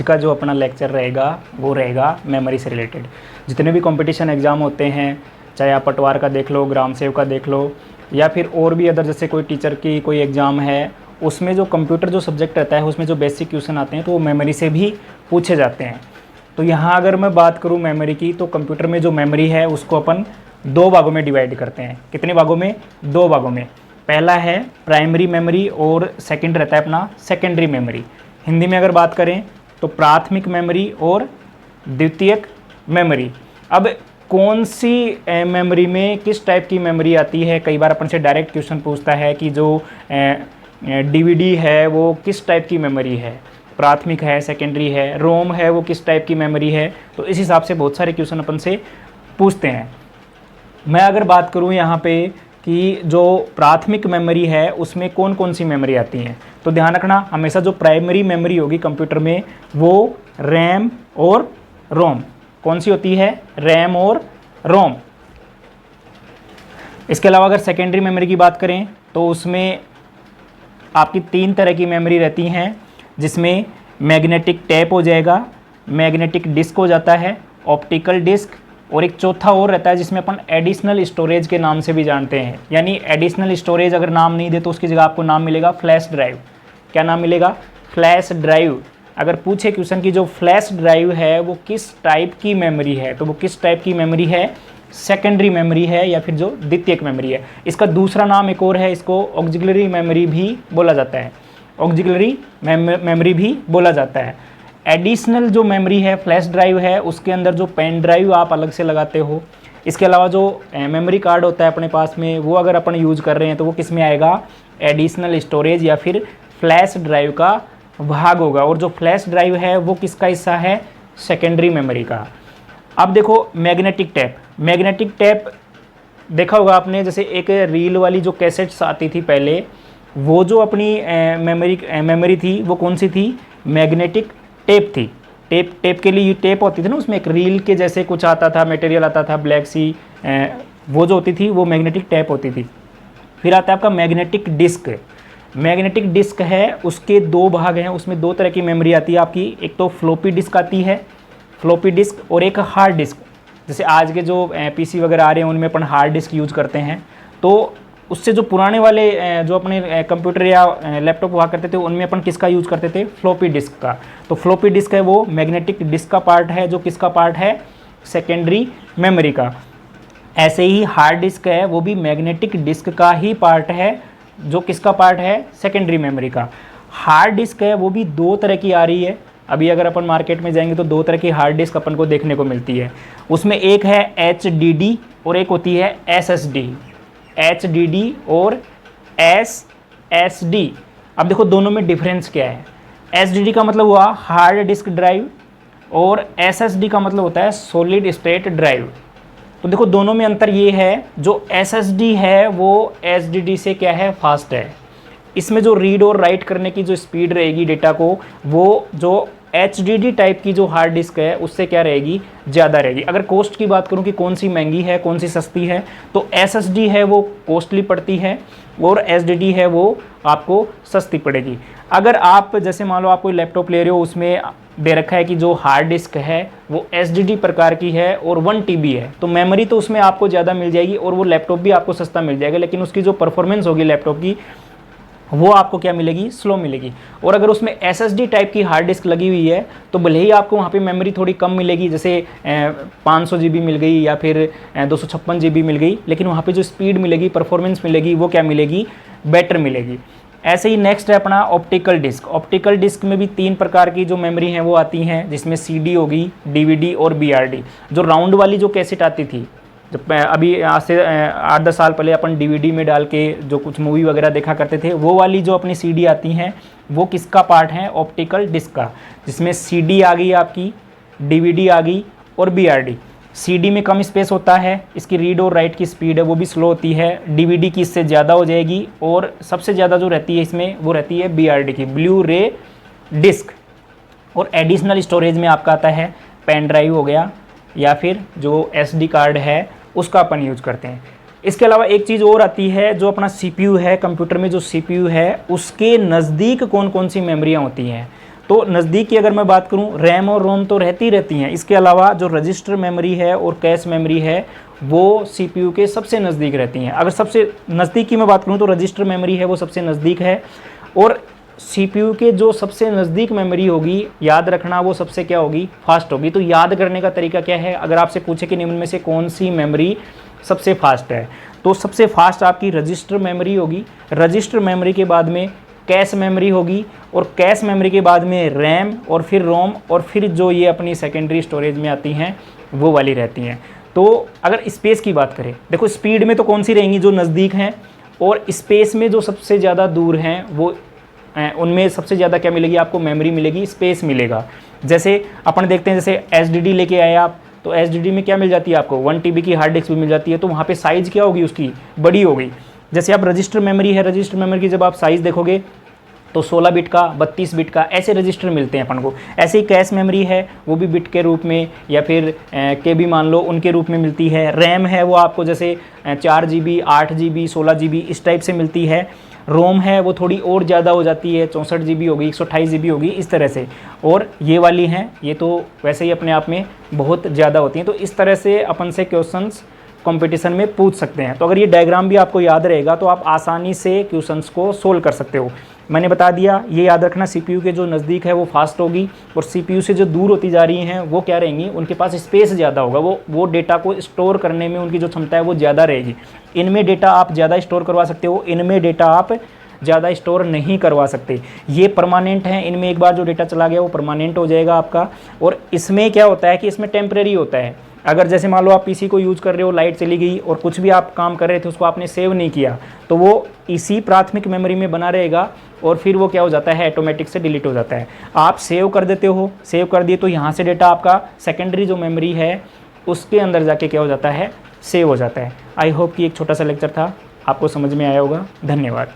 का जो अपना लेक्चर रहेगा वो रहेगा मेमोरी से रिलेटेड। जितने भी कंपटीशन एग्ज़ाम होते हैं, चाहे आप पटवार का देख लो, ग्राम सेवक का देख लो, या फिर और भी अदर जैसे कोई टीचर की कोई एग्ज़ाम है, उसमें जो कंप्यूटर जो सब्जेक्ट रहता है उसमें जो बेसिक क्वेश्चन आते हैं तो वो मेमोरी से भी पूछे जाते हैं। तो यहाँ अगर मैं बात करूँ मेमोरी की, तो कंप्यूटर में जो मेमोरी है उसको अपन 2 भागों में डिवाइड करते हैं। कितने भागों में? 2 भागों में। पहला है प्राइमरी मेमोरी और सेकंड रहता है अपना सेकेंडरी मेमोरी। हिंदी में अगर बात करें तो प्राथमिक मेमोरी और द्वितीयक मेमोरी। अब कौन सी मेमोरी में किस टाइप की मेमोरी आती है, कई बार अपन से डायरेक्ट क्वेश्चन पूछता है कि जो डीवीडी है वो किस टाइप की मेमोरी है, प्राथमिक है, सेकेंडरी है, रोम है, वो किस टाइप की मेमोरी है। तो इस हिसाब से बहुत सारे क्वेश्चन अपन से पूछते हैं। मैं अगर बात करूं यहाँ पे कि जो प्राथमिक मेमोरी है उसमें कौन कौन सी मेमोरी आती हैं, तो ध्यान रखना हमेशा जो प्राइमरी मेमोरी होगी कंप्यूटर में वो रैम और रोम। कौन सी होती है? रैम और रोम। इसके अलावा अगर सेकेंडरी मेमोरी की बात करें तो उसमें आपकी 3 तरह की मेमोरी रहती हैं, जिसमें मैग्नेटिक टेप हो जाएगा, मैग्नेटिक डिस्क हो जाता है, ऑप्टिकल डिस्क, और एक चौथा और रहता है जिसमें अपन एडिशनल स्टोरेज के नाम से भी जानते हैं। यानी एडिशनल स्टोरेज अगर नाम नहीं दे तो उसकी जगह आपको नाम मिलेगा फ्लैश ड्राइव। क्या नाम मिलेगा? Flash drive. अगर पूछे क्वेश्चन की जो फ्लैश ड्राइव है वो किस टाइप की मेमोरी है, तो वो किस टाइप की मेमोरी है? सेकेंडरी मेमोरी है या फिर जो द्वितीयक मेमोरी है। इसका दूसरा नाम एक और है, इसको ऑक्सिलरी मेमोरी भी बोला जाता है, ऑक्सिलरी मेमोरी भी बोला जाता है। एडिशनल जो मेमोरी है फ्लैश ड्राइव है, उसके अंदर जो पेन ड्राइव आप अलग से लगाते हो। इसके अलावा जो मेमोरी कार्ड होता है अपने पास में, वो अगर अपन यूज़ कर रहे हैं तो वो किस में आएगा? एडिशनल स्टोरेज या फिर फ्लैश ड्राइव का भाग होगा। और जो फ्लैश ड्राइव है वो किसका हिस्सा है? सेकेंडरी मेमोरी का। अब देखो मैग्नेटिक टेप। मैग्नेटिक टेप देखा होगा आपने, जैसे एक रील वाली जो कैसेट्स आती थी पहले, वो जो अपनी मेमोरी थी वो कौन सी थी? मैग्नेटिक टेप थी। टेप के लिए टेप होती थी ना, उसमें एक रील के जैसे कुछ आता था, मटेरियल आता था ब्लैक सी, वो जो होती थी वो मैग्नेटिक टेप होती थी। फिर आता है आपका मैग्नेटिक डिस्क। मैग्नेटिक डिस्क है, उसके 2 भाग हैं, उसमें 2 तरह की मेमोरी आती है आपकी। एक तो फ्लॉपी डिस्क आती है, फ्लॉपी डिस्क, और एक हार्ड डिस्क। जैसे आज के जो पीसी वगैरह आ रहे हैं उनमें अपन हार्ड डिस्क यूज करते हैं, तो उससे जो पुराने वाले जो अपने कंप्यूटर या लैपटॉप हुआ करते थे उनमें अपन किसका यूज़ करते थे? फ्लॉपी डिस्क का। तो फ्लॉपी डिस्क है वो मैग्नेटिक डिस्क का पार्ट है, जो किसका पार्ट है? सेकेंडरी मेमोरी का। ऐसे ही हार्ड डिस्क है, वो भी मैग्नेटिक डिस्क का ही पार्ट है, जो किसका पार्ट है? सेकेंडरी मेमोरी का। हार्ड डिस्क है वो भी 2 तरह की आ रही है। अभी अगर अपन मार्केट में जाएंगे तो 2 तरह की हार्ड डिस्क अपन को देखने को मिलती है। उसमें एक है HDD और एक होती है SSD। HDD और SSD। अब देखो दोनों में डिफरेंस क्या है। HDD का मतलब हुआ हार्ड डिस्क ड्राइव और SSD का मतलब होता है सॉलिड स्टेट ड्राइव। तो देखो दोनों में अंतर ये है, जो SSD है वो HDD से क्या है? फास्ट है। इसमें जो रीड और राइट करने की जो स्पीड रहेगी डेटा को, वो जो HDD टाइप की जो हार्ड डिस्क है उससे क्या रहेगी? ज़्यादा रहेगी। अगर कॉस्ट की बात करूं कि कौन सी महंगी है कौन सी सस्ती है, तो SSD है वो कॉस्टली पड़ती है और HDD है वो आपको सस्ती पड़ेगी। अगर आप जैसे मान लो आप कोई लैपटॉप ले रहे हो, उसमें दे रखा है कि जो हार्ड डिस्क है वो HDD प्रकार की है और 1 TB है, तो मेमोरी तो उसमें आपको ज़्यादा मिल जाएगी और वो लैपटॉप भी आपको सस्ता मिल जाएगा, लेकिन उसकी जो परफॉर्मेंस होगी लैपटॉप की वो आपको क्या मिलेगी? स्लो मिलेगी। और अगर उसमें SSD टाइप की हार्ड डिस्क लगी हुई है तो भले ही आपको वहाँ पे मेमोरी थोड़ी कम मिलेगी, जैसे 500 GB मिल गई या फिर 256 GB मिल गई, लेकिन वहाँ पे जो स्पीड मिलेगी, परफॉर्मेंस मिलेगी, वो क्या मिलेगी? बेटर मिलेगी। ऐसे ही नेक्स्ट है अपना ऑप्टिकल डिस्क। ऑप्टिकल डिस्क में भी 3 प्रकार की जो मेमोरी हैं वो आती हैं, जिसमें CD होगी, DVD और BRD। जो राउंड वाली जो कैसेट आती थी, जब अभी आज से 8-10 साल पहले अपन DVD में डाल के जो कुछ मूवी वगैरह देखा करते थे, वो वाली जो अपनी CD आती हैं वो किसका पार्ट है? ऑप्टिकल डिस्क का, जिसमें CD आ गई आपकी, DVD आ गई और BRD। CD में कम स्पेस होता है, इसकी रीड और राइट की स्पीड है वो भी स्लो होती है। DVD की इससे ज़्यादा हो जाएगी और सबसे ज़्यादा जो रहती है इसमें वो रहती है BRD की, ब्लू रे डिस्क। और एडिशनल स्टोरेज में आपका आता है पेन ड्राइव हो गया या फिर जो SD कार्ड है उसका अपन यूज करते हैं। इसके अलावा एक चीज़ और आती है, जो अपना CPU है कंप्यूटर में, जो CPU है उसके नज़दीक कौन कौन सी मेमोरियाँ होती हैं। तो नज़दीक की अगर मैं बात करूं, रैम और रोम तो रहती हैं, इसके अलावा जो रजिस्टर मेमोरी है और कैश मेमोरी है वो सीपीयू के सबसे नज़दीक रहती हैं। अगर सबसे नज़दीक की मैं बात करूं तो रजिस्टर मेमोरी है वो सबसे नज़दीक है, और सीपीयू के जो सबसे नज़दीक मेमोरी होगी, याद रखना वो सबसे क्या होगी, फास्ट होगी। तो याद करने का तरीका क्या है, अगर आपसे पूछे कि निम्न में से कौन सी मेमोरी सबसे फास्ट है, तो सबसे फास्ट आपकी रजिस्टर मेमोरी होगी। रजिस्टर मेमोरी के बाद में कैश मेमोरी होगी, और कैश मेमोरी के बाद में रैम, और फिर रोम, और फिर जो ये अपनी सेकेंडरी स्टोरेज में आती हैं वो वाली रहती हैं। तो अगर स्पेस की बात करें, देखो स्पीड में तो कौन सी रहेंगी, जो नज़दीक हैं, और स्पेस में जो सबसे ज़्यादा दूर हैं वो उनमें सबसे ज़्यादा क्या मिलेगी आपको, मेमोरी मिलेगी, स्पेस मिलेगा। जैसे अपन देखते हैं, जैसे एसडीडी लेके आए आप, तो एसडीडी में क्या मिल जाती है आपको, 1 TB की हार्ड डिस्क भी मिल जाती है, तो वहाँ पे साइज़ क्या होगी उसकी, बड़ी होगी। जैसे आप रजिस्टर मेमोरी है, रजिस्टर मेमोरी की जब आप साइज़ देखोगे तो 16 बिट का, 32 बिट का, ऐसे रजिस्टर मिलते हैं अपन को। ऐसे ही कैश मेमोरी है वो भी बिट के रूप में या फिर KB मान लो उनके रूप में मिलती है। रैम है वो आपको जैसे 4 GB, 8 GB, 16 GB इस टाइप से मिलती है। रोम है वो थोड़ी और ज़्यादा हो जाती है, 64 GB होगी, 128 GB होगी, इस तरह से। और ये वाली हैं, ये तो वैसे ही अपने आप में बहुत ज़्यादा होती हैं। तो इस तरह से अपन से क्वेश्चंस कंपटीशन में पूछ सकते हैं। तो अगर ये डायग्राम भी आपको याद रहेगा तो आप आसानी से क्वेश्चंस को सोल्व कर सकते हो। मैंने बता दिया, ये याद रखना, सीपीयू के जो नज़दीक है वो फास्ट होगी, और सीपीयू से जो दूर होती जा रही हैं वो क्या रहेंगी, उनके पास स्पेस ज़्यादा होगा, वो डेटा को स्टोर करने में उनकी जो क्षमता है वो ज़्यादा रहेगी। इनमें डेटा आप ज़्यादा स्टोर करवा सकते हो, इनमें डेटा आप ज़्यादा स्टोर नहीं करवा सकते। ये परमानेंट हैं, इनमें एक बार जो डेटा चला गया वो परमानेंट हो जाएगा आपका। और इसमें क्या होता है कि इसमें टेम्परेरी होता है। अगर जैसे मान लो आप पीसी को यूज़ कर रहे हो, लाइट चली गई और कुछ भी आप काम कर रहे थे उसको आपने सेव नहीं किया, तो वो इसी प्राथमिक मेमोरी में बना रहेगा, और फिर वो क्या हो जाता है, ऑटोमेटिक से डिलीट हो जाता है। आप सेव कर देते हो, सेव कर दिए तो यहाँ से डेटा आपका सेकेंडरी जो मेमोरी है उसके अंदर जाके क्या हो जाता है, सेव हो जाता है। आई होप कि एक छोटा सा लेक्चर था, आपको समझ में आया होगा। धन्यवाद।